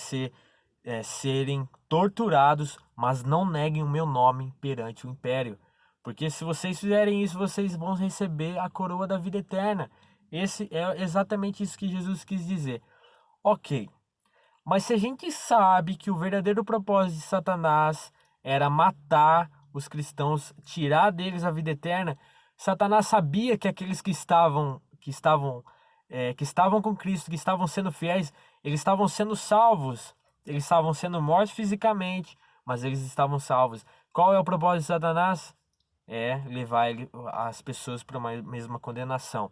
serem torturados, mas não neguem o meu nome perante o império. Porque se vocês fizerem isso, vocês vão receber a coroa da vida eterna. Esse é exatamente isso que Jesus quis dizer. Ok, mas se a gente sabe que o verdadeiro propósito de Satanás era matar os cristãos, tirar deles a vida eterna, Satanás sabia que aqueles que estavam com Cristo, que estavam sendo fiéis, eles estavam sendo salvos. Eles estavam sendo mortos fisicamente, mas eles estavam salvos. Qual é o propósito de Satanás? É levar as pessoas para uma mesma condenação.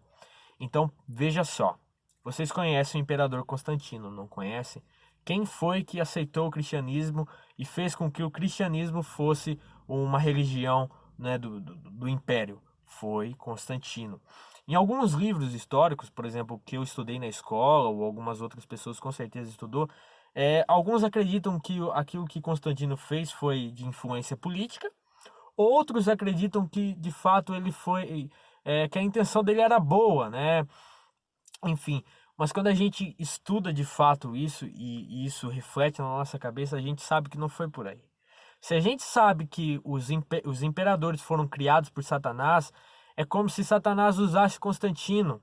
Então, veja só. Vocês conhecem o imperador Constantino, não conhecem? Quem foi que aceitou o cristianismo e fez com que o cristianismo fosse uma religião, né, do império? Foi Constantino. Em alguns livros históricos, por exemplo, que eu estudei na escola, ou algumas outras pessoas com certeza estudou, alguns acreditam que aquilo que Constantino fez foi de influência política, outros acreditam que de fato ele que a intenção dele era boa, né? Enfim, mas quando a gente estuda de fato isso e isso reflete na nossa cabeça, a gente sabe que não foi por aí. Se a gente sabe que os imperadores foram criados por Satanás, é como se Satanás usasse Constantino.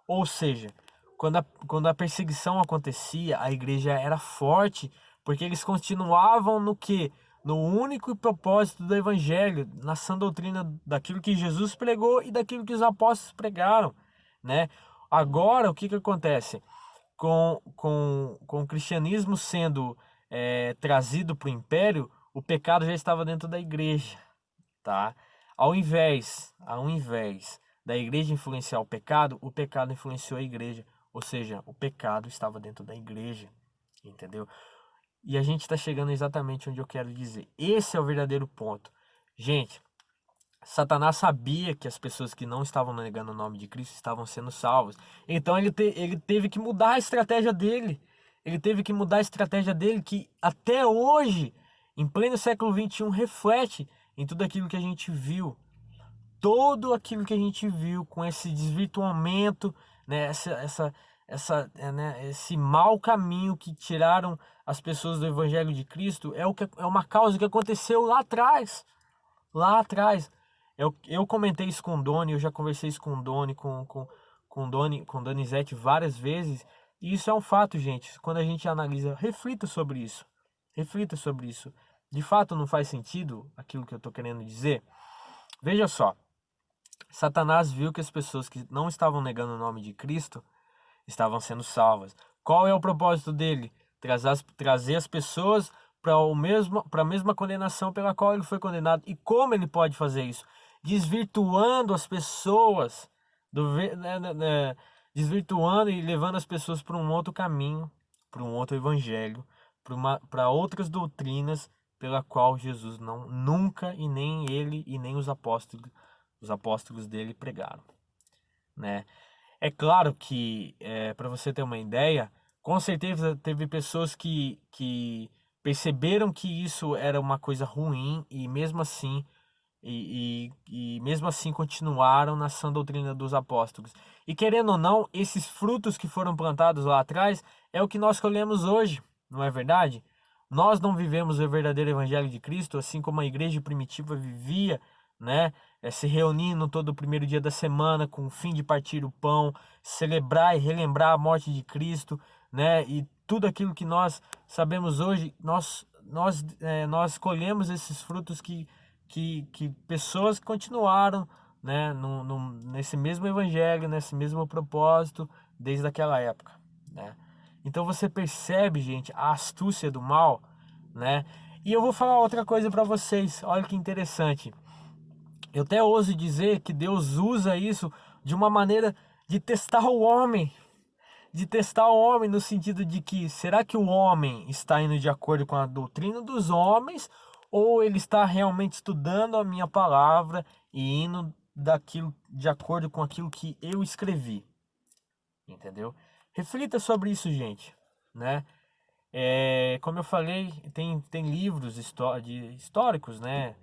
Ou seja, quando a perseguição acontecia, a igreja era forte, porque eles continuavam no quê? No único propósito do evangelho, na sã doutrina daquilo que Jesus pregou e daquilo que os apóstolos pregaram, né? Agora, o que acontece? Com o cristianismo sendo trazido para o império, o pecado já estava dentro da igreja, tá? Ao invés da igreja influenciar o pecado influenciou a igreja. Ou seja, o pecado estava dentro da igreja, entendeu? E a gente está chegando exatamente onde eu quero dizer. Esse é o verdadeiro ponto. Gente, Satanás sabia que as pessoas que não estavam negando o nome de Cristo estavam sendo salvas. Então ele teve que mudar a estratégia dele. Ele teve que mudar a estratégia dele, que até hoje, em pleno século XXI, reflete em tudo aquilo que a gente viu. Todo aquilo que a gente viu com esse desvirtuamento, né, esse mau caminho que tiraram as pessoas do Evangelho de Cristo, é uma causa que aconteceu lá atrás. Lá atrás. Eu comentei isso com o Doni, eu já conversei isso com o Doni, com Donizete várias vezes. E isso é um fato, gente. Quando a gente analisa, reflita sobre isso. Reflita sobre isso. De fato, não faz sentido aquilo que eu estou querendo dizer? Veja só. Satanás viu que as pessoas que não estavam negando o nome de Cristo estavam sendo salvas. Qual é o propósito dele? Trazer as pessoas para a mesma condenação pela qual ele foi condenado. E como ele pode fazer isso? Desvirtuando as pessoas, desvirtuando e levando as pessoas para um outro caminho, para um outro evangelho, para outras doutrinas pela qual Jesus nunca, e nem ele e nem os apóstolos dele pregaram, né? É claro que, para você ter uma ideia, com certeza teve pessoas que perceberam que isso era uma coisa ruim e mesmo assim mesmo assim continuaram na sã doutrina dos apóstolos. E querendo ou não, esses frutos que foram plantados lá atrás é o que nós colhemos hoje, não é verdade? Nós não vivemos o verdadeiro evangelho de Cristo, assim como a igreja primitiva vivia, né? Se reunindo todo o primeiro dia da semana com o fim de partir o pão, celebrar e relembrar a morte de Cristo, né? E tudo aquilo que nós sabemos hoje, nós colhemos esses frutos que pessoas continuaram, né? Nesse mesmo evangelho, nesse mesmo propósito, desde aquela época, né? Então você percebe, gente, a astúcia do mal, né? E eu vou falar outra coisa para vocês, olha que interessante. Eu até ouso dizer que Deus usa isso de uma maneira de testar o homem. De testar o homem no sentido de que, será que o homem está indo de acordo com a doutrina dos homens, ou ele está realmente estudando a minha palavra e indo de acordo com aquilo que eu escrevi? Entendeu? Reflita sobre isso, gente, né? Como eu falei, tem livros históricos, né?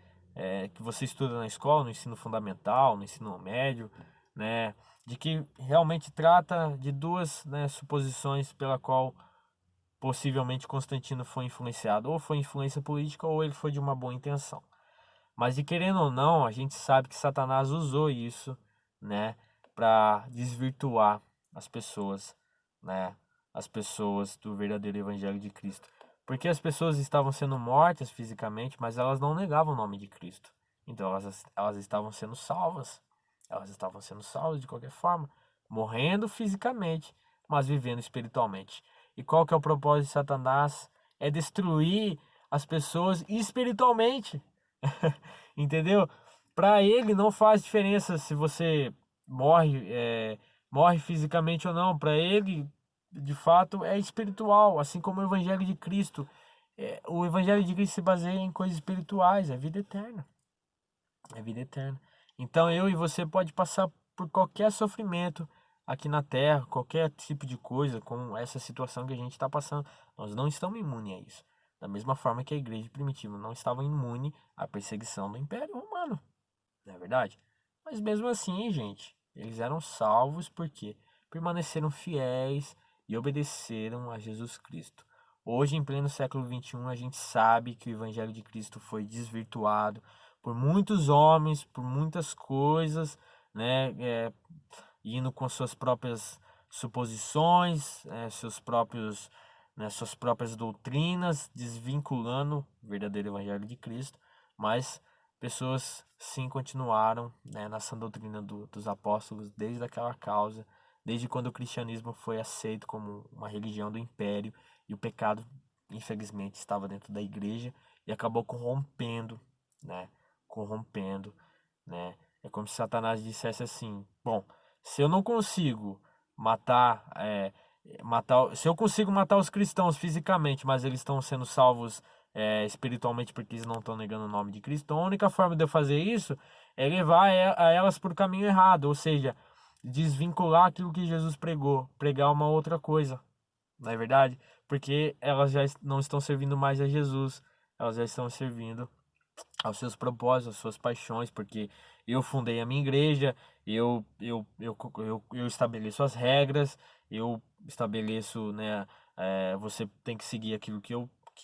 Que você estuda na escola, no ensino fundamental, no ensino médio, né? De que realmente trata de duas, né, suposições pela qual possivelmente Constantino foi influenciado, ou foi influência política, ou ele foi de uma boa intenção. Mas de querendo ou não, a gente sabe que Satanás usou isso, né, para desvirtuar as pessoas, né, as pessoas do verdadeiro evangelho de Cristo. Porque as pessoas estavam sendo mortas fisicamente, mas elas não negavam o nome de Cristo. Então elas estavam sendo salvas. Elas estavam sendo salvas de qualquer forma, morrendo fisicamente, mas vivendo espiritualmente. E qual que é o propósito de Satanás? É destruir as pessoas espiritualmente. Entendeu? Para ele não faz diferença se você morre fisicamente ou não. Para ele, de fato, é espiritual, assim como o Evangelho de Cristo. O Evangelho de Cristo se baseia em coisas espirituais, é vida eterna. É vida eterna. Então eu e você pode passar por qualquer sofrimento aqui na Terra, qualquer tipo de coisa, com essa situação que a gente está passando. Nós não estamos imunes a isso. Da mesma forma que a igreja primitiva não estava imune à perseguição do Império Romano. Não é verdade? Mas mesmo assim, gente, eles eram salvos porque permaneceram fiéis e obedeceram a Jesus Cristo. Hoje, em pleno século XXI, a gente sabe que o Evangelho de Cristo foi desvirtuado por muitos homens, por muitas coisas, né? Indo com suas próprias suposições, suas próprias doutrinas, desvinculando o verdadeiro Evangelho de Cristo, mas pessoas sim continuaram, né, na sã doutrina dos apóstolos desde aquela causa, desde quando o cristianismo foi aceito como uma religião do império e o pecado, infelizmente, estava dentro da igreja e acabou corrompendo, né? É como se Satanás dissesse assim: bom, se eu não consigo se eu consigo matar os cristãos fisicamente, mas eles estão sendo salvos espiritualmente porque eles não estão negando o nome de Cristo, então a única forma de eu fazer isso é levar a elas por caminho errado, ou seja, desvincular aquilo que Jesus pregou, pregar uma outra coisa, não é verdade? Porque elas já não estão servindo mais a Jesus, elas já estão servindo aos seus propósitos, às suas paixões, porque eu fundei a minha igreja, eu estabeleço as regras, eu estabeleço, né, você tem que seguir aquilo que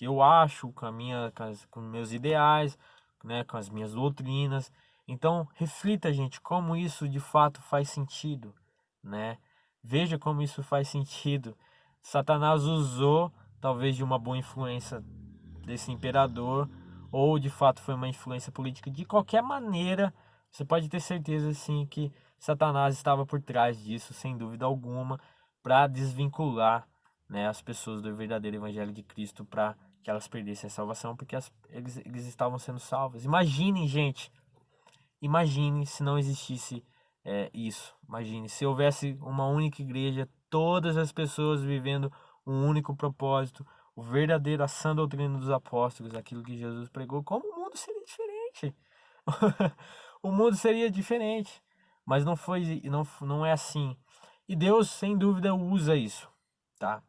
eu acho, com meus ideais, né, com as minhas doutrinas. Então, reflita, gente, como isso de fato faz sentido, né? Veja como isso faz sentido. Satanás usou, talvez, de uma boa influência desse imperador, ou de fato foi uma influência política. De qualquer maneira, você pode ter certeza, sim, que Satanás estava por trás disso, sem dúvida alguma, para desvincular, né, as pessoas do verdadeiro Evangelho de Cristo, para que elas perdessem a salvação, porque eles estavam sendo salvos. Imaginem, gente, imagine se não existisse isso. Imagine se houvesse uma única igreja, todas as pessoas vivendo um único propósito, o verdadeiro, a sã doutrina dos apóstolos, aquilo que Jesus pregou, como o mundo seria diferente. O mundo seria diferente, mas não é assim. E Deus, sem dúvida, usa isso, tá?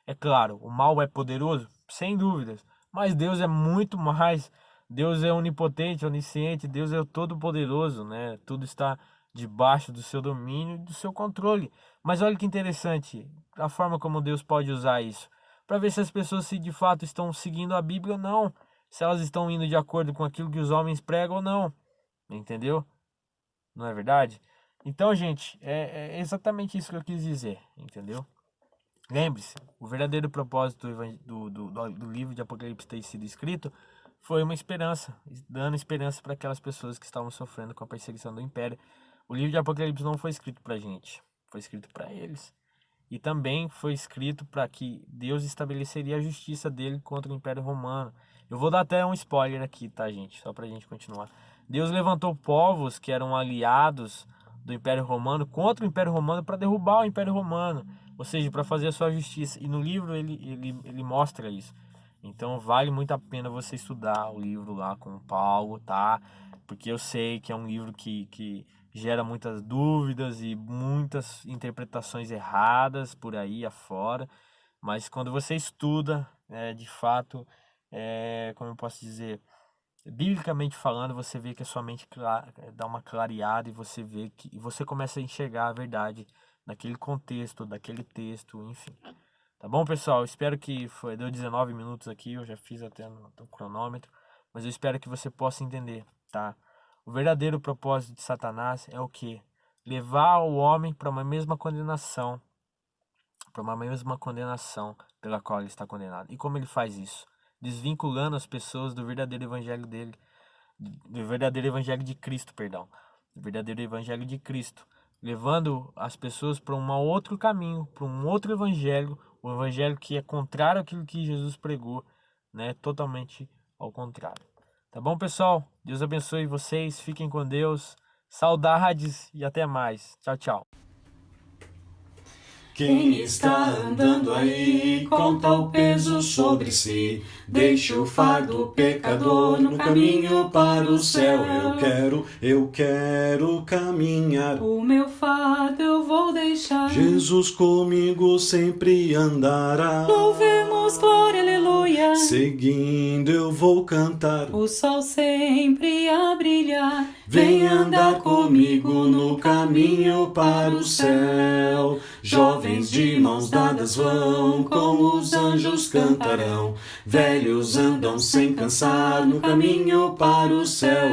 É claro, o mal é poderoso, sem dúvidas, mas Deus é muito mais. Deus é onipotente, onisciente, Deus é o todo-poderoso, né? Tudo está debaixo do seu domínio e do seu controle. Mas olha que interessante, a forma como Deus pode usar isso, para ver se as pessoas se de fato estão seguindo a Bíblia ou não, se elas estão indo de acordo com aquilo que os homens pregam ou não, entendeu? Não é verdade? Então, gente, é exatamente isso que eu quis dizer, entendeu? Lembre-se, o verdadeiro propósito do livro de Apocalipse ter sido escrito foi uma esperança, dando esperança para aquelas pessoas que estavam sofrendo com a perseguição do império. O livro de Apocalipse não foi escrito para a gente, foi escrito para eles. E também foi escrito para que Deus estabeleceria a justiça dele contra o Império Romano. Eu vou dar até um spoiler aqui, tá, gente? Só pra gente continuar. Deus levantou povos que eram aliados do Império Romano contra o Império Romano para derrubar o Império Romano, ou seja, para fazer a sua justiça. E no livro ele mostra isso. Então vale muito a pena você estudar o livro lá com o Paulo, tá? Porque eu sei que é um livro que gera muitas dúvidas e muitas interpretações erradas por aí afora. Mas quando você estuda, de fato, como eu posso dizer, biblicamente falando, você vê que a sua mente dá uma clareada e você vê que e você começa a enxergar a verdade naquele contexto, daquele texto, enfim. Tá bom, pessoal? Espero que deu 19 minutos aqui, eu já fiz até no cronômetro, mas eu espero que você possa entender, tá? O verdadeiro propósito de Satanás é o quê? Levar o homem para uma mesma condenação, pela qual ele está condenado. E como ele faz isso? Desvinculando as pessoas do verdadeiro evangelho dele, do verdadeiro evangelho de Cristo, perdão, do verdadeiro evangelho de Cristo, levando as pessoas para um outro caminho, para um outro evangelho, o evangelho que é contrário àquilo que Jesus pregou, né? Totalmente ao contrário. Tá bom, pessoal? Deus abençoe vocês, fiquem com Deus, saudades e até mais. Tchau, tchau. Quem está andando aí, conta o peso sobre si. Deixa o fardo pecador no caminho para o céu. Eu quero caminhar. O meu fardo eu vou deixar. Jesus comigo sempre andará. Louvemos, glória, aleluia. Seguindo eu vou cantar. O sol sempre a brilhar. Vem andar comigo no caminho para o céu. Jovens de mãos dadas vão, com os anjos cantarão. Velhos andam sem cansar no caminho para o céu.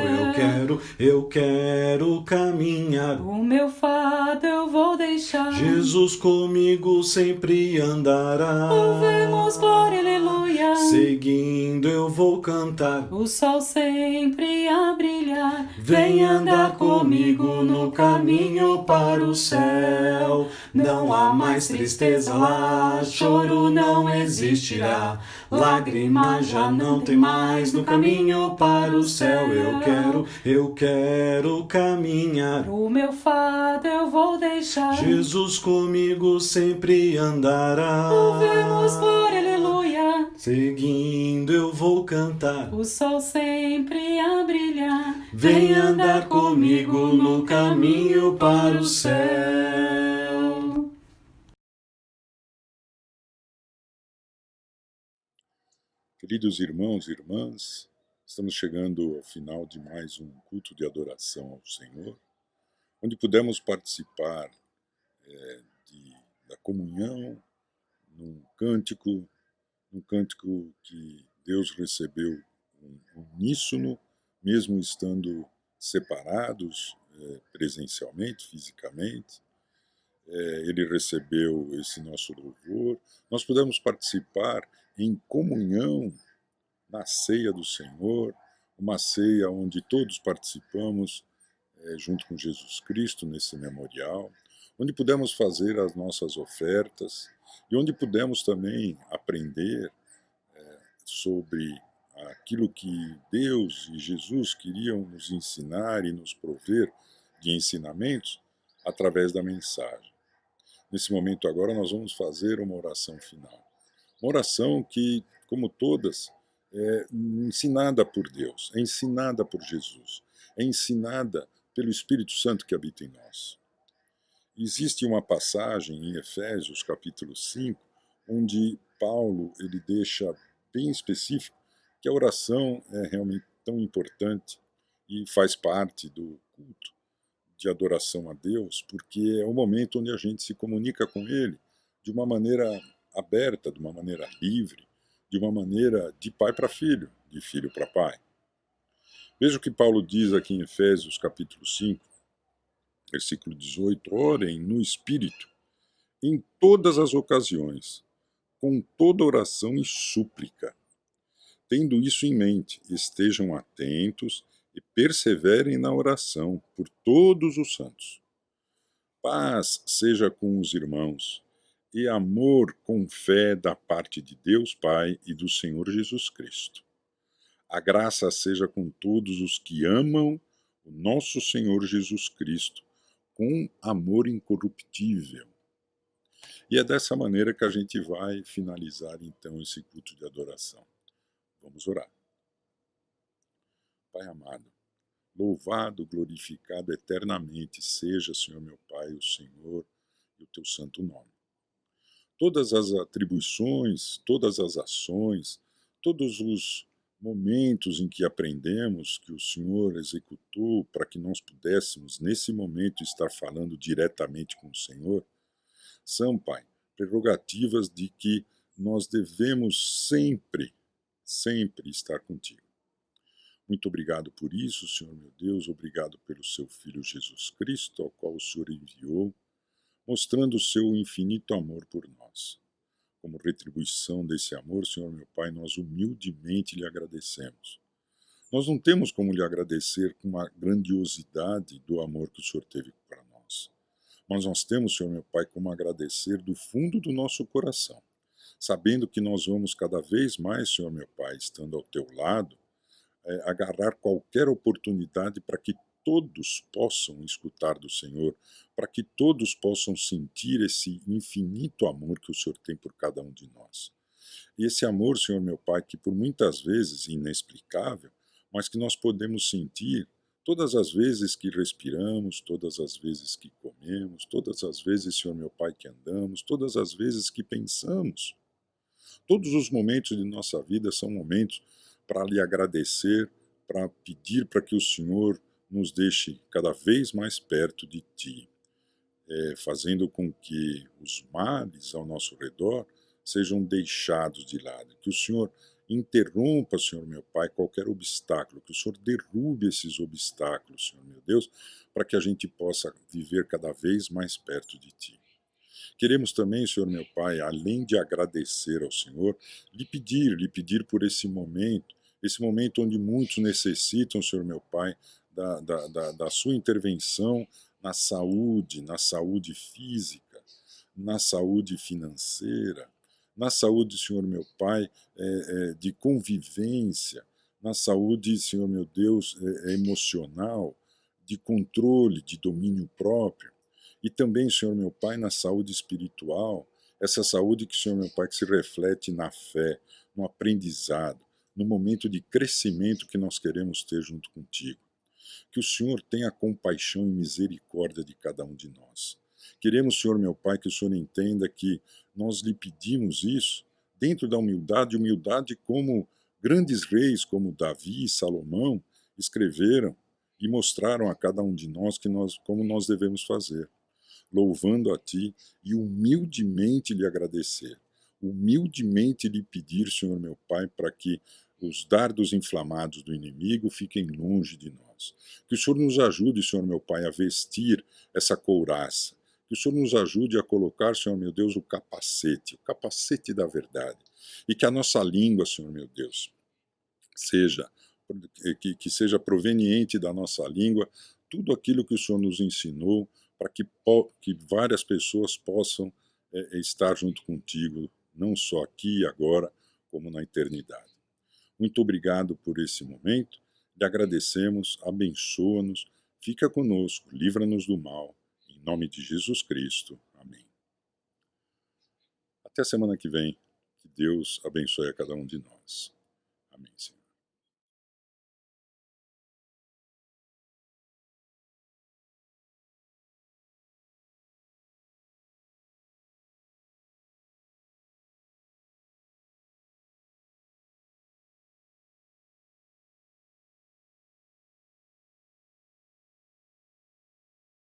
Eu quero caminhar. O meu fardo eu vou deixar. Jesus comigo sempre andará. Louvemos, glória, aleluia. Seguindo eu vou cantar. O sol sempre a brilhar. Vem andar comigo no caminho para o céu. Não há mais tristeza lá, choro não existirá. Lágrima já não tem mais no caminho para o céu. Eu quero caminhar. O meu fardo eu vou deixar. Jesus comigo sempre andará. Louvemos, glória, aleluia. Seguindo eu vou cantar. O sol sempre a brilhar. Vem andar comigo no caminho para o céu. Queridos irmãos e irmãs, estamos chegando ao final de mais um culto de adoração ao Senhor, onde pudemos participar da comunhão num cântico que Deus recebeu uníssono, mesmo estando separados presencialmente, fisicamente. Ele recebeu esse nosso louvor. Nós pudemos participar em comunhão na ceia do Senhor, uma ceia onde todos participamos junto com Jesus Cristo nesse memorial, onde pudemos fazer as nossas ofertas e onde pudemos também aprender sobre aquilo que Deus e Jesus queriam nos ensinar e nos prover de ensinamentos através da mensagem. Nesse momento agora nós vamos fazer uma oração final. Uma oração que, como todas, é ensinada por Deus, é ensinada por Jesus, é ensinada pelo Espírito Santo que habita em nós. Existe uma passagem em Efésios, capítulo 5, onde Paulo ele deixa bem específico que a oração é realmente tão importante e faz parte do culto de adoração a Deus, porque é o momento onde a gente se comunica com Ele de uma maneira aberta, de uma maneira livre, de uma maneira de pai para filho, de filho para pai. Veja o que Paulo diz aqui em Efésios capítulo 5, versículo 18, orem no Espírito, em todas as ocasiões, com toda oração e súplica. Tendo isso em mente, estejam atentos e perseverem na oração por todos os santos. Paz seja com os irmãos, e amor com fé da parte de Deus Pai e do Senhor Jesus Cristo. A graça seja com todos os que amam o nosso Senhor Jesus Cristo com amor incorruptível. E é dessa maneira que a gente vai finalizar então esse culto de adoração. Vamos orar. Pai amado, louvado, glorificado eternamente seja, Senhor meu Pai, o Senhor e o teu santo nome. Todas as atribuições, todas as ações, todos os momentos em que aprendemos que o Senhor executou para que nós pudéssemos, nesse momento, estar falando diretamente com o Senhor, são, Pai, prerrogativas de que nós devemos sempre estar contigo. Muito obrigado por isso, Senhor meu Deus, obrigado pelo seu Filho Jesus Cristo, ao qual o Senhor enviou, mostrando o seu infinito amor por nós. Como retribuição desse amor, Senhor meu Pai, nós humildemente lhe agradecemos. Nós não temos como lhe agradecer com a grandiosidade do amor que o Senhor teve para nós. Mas nós temos, Senhor meu Pai, como agradecer do fundo do nosso coração, sabendo que nós vamos cada vez mais, Senhor meu Pai, estando ao teu lado, agarrar qualquer oportunidade para que todos possam escutar do Senhor, para que todos possam sentir esse infinito amor que o Senhor tem por cada um de nós. E esse amor, Senhor meu Pai, que por muitas vezes inexplicável, mas que nós podemos sentir todas as vezes que respiramos, todas as vezes que comemos, todas as vezes, Senhor meu Pai, que andamos, todas as vezes que pensamos. Todos os momentos de nossa vida são momentos para lhe agradecer, para pedir para que o Senhor nos deixe cada vez mais perto de Ti, fazendo com que os males ao nosso redor sejam deixados de lado, que o Senhor interrompa, Senhor meu Pai, qualquer obstáculo, que o Senhor derrube esses obstáculos, Senhor meu Deus, para que a gente possa viver cada vez mais perto de Ti. Queremos também, Senhor meu Pai, além de agradecer ao Senhor, lhe pedir por esse momento onde muitos necessitam, Senhor meu Pai, da sua intervenção na saúde física, na saúde financeira, na saúde, Senhor meu Pai, de convivência, na saúde, Senhor meu Deus, emocional, de controle, de domínio próprio. E também, Senhor meu Pai, na saúde espiritual, essa saúde que, Senhor meu Pai, que se reflete na fé, no aprendizado, no momento de crescimento que nós queremos ter junto contigo. Que o Senhor tenha compaixão e misericórdia de cada um de nós. Queremos, Senhor meu Pai, que o Senhor entenda que nós lhe pedimos isso dentro da humildade como grandes reis como Davi e Salomão escreveram e mostraram a cada um de nós como nós devemos fazer, louvando a Ti e humildemente lhe agradecer, humildemente lhe pedir, Senhor meu Pai, para que os dardos inflamados do inimigo fiquem longe de nós. Que o Senhor nos ajude, Senhor meu Pai, a vestir essa couraça. Que o Senhor nos ajude a colocar, Senhor meu Deus, o capacete da verdade. E que a nossa língua, Senhor meu Deus, que seja proveniente da nossa língua tudo aquilo que o Senhor nos ensinou, para que várias pessoas possam estar junto contigo, não só aqui e agora, como na eternidade. Muito obrigado por esse momento, lhe agradecemos, abençoa-nos, fica conosco, livra-nos do mal, em nome de Jesus Cristo. Amém. Até a semana que vem, que Deus abençoe a cada um de nós. Amém, Senhor.